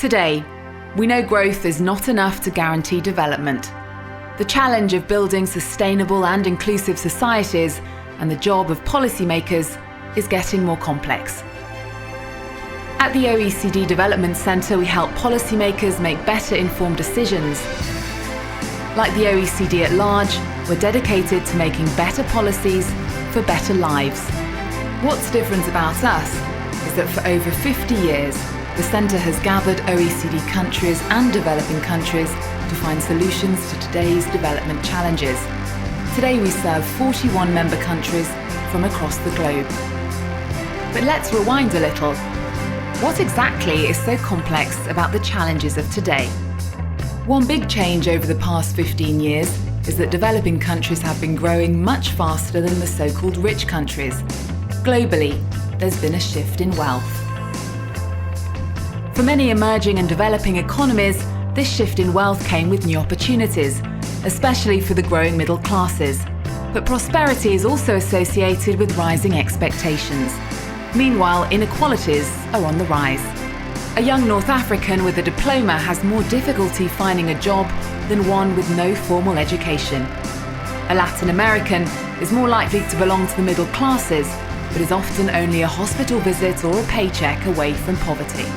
Today, we know growth is not enough to guarantee development. The challenge of building sustainable and inclusive societies and the job of policymakers is getting more complex. At the OECD Development Centre, we help policymakers make better informed decisions. Like the OECD at large, we're dedicated to making better policies for better lives. What's different about us is that for over 50 years, the Centre has gathered OECD countries and developing countries to find solutions to today's development challenges. Today we serve 41 member countries from across the globe. But let's rewind a little. What exactly is so complex about the challenges of today? One big change over the past 15 years is that developing countries have been growing much faster than the so-called rich countries. Globally, there's been a shift in wealth. For many emerging and developing economies, this shift in wealth came with new opportunities, especially for the growing middle classes. But prosperity is also associated with rising expectations. Meanwhile, inequalities are on the rise. A young North African with a diploma has more difficulty finding a job than one with no formal education. A Latin American is more likely to belong to the middle classes, but is often only a hospital visit or a paycheck away from poverty.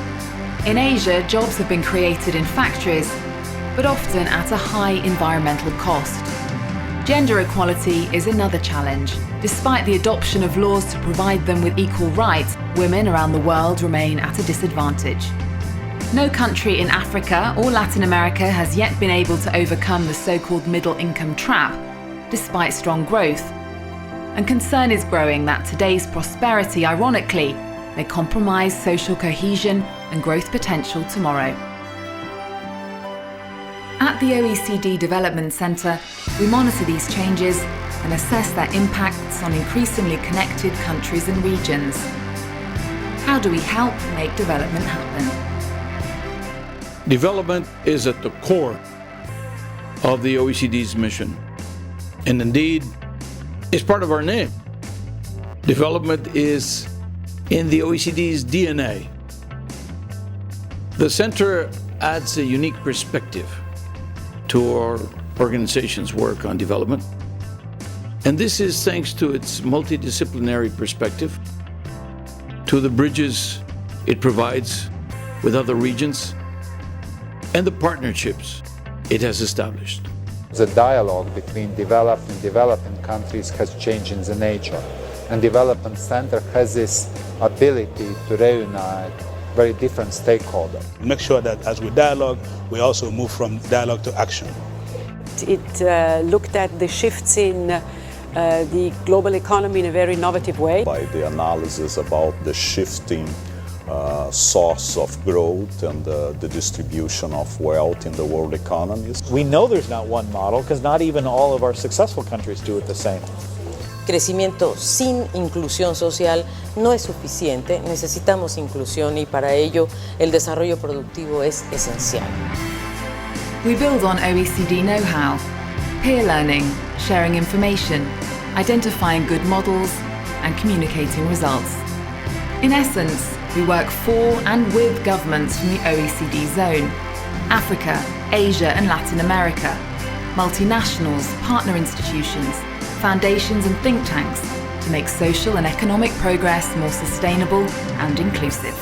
In Asia, jobs have been created in factories, but often at a high environmental cost. Gender equality is another challenge. Despite the adoption of laws to provide them with equal rights, women around the world remain at a disadvantage. No country in Africa or Latin America has yet been able to overcome the so-called middle-income trap, despite strong growth. And concern is growing that today's prosperity, ironically, may compromise social cohesion and growth potential tomorrow. At the OECD Development Centre, we monitor these changes and assess their impacts on increasingly connected countries and regions. How do we help make development happen? Development is at the core of the OECD's mission, and indeed, it's part of our name. Development is in the OECD's DNA. The Centre adds a unique perspective to our organization's work on development. And this is thanks to its multidisciplinary perspective, to the bridges it provides with other regions, and the partnerships it has established. The dialogue between developed and developing countries has changed in the nature, and Development Center has this ability to reunite very different stakeholders. Make sure that as we dialogue, we also move from dialogue to action. It looked at the shifts in the global economy in a very innovative way. By the analysis about the shifting source of growth and the distribution of wealth in the world economies. We know there's not one model because not even all of our successful countries do it the same. Crecimiento sin inclusión social no es suficiente, necesitamos inclusión y para ello el desarrollo productivo es esencial. We build on OECD know-how, peer learning, sharing information, identifying good models, and communicating results. In essence, we work for and with governments from the OECD zone, Africa, Asia and Latin America, multinationals, partner institutions, foundations and think tanks to make social and economic progress more sustainable and inclusive.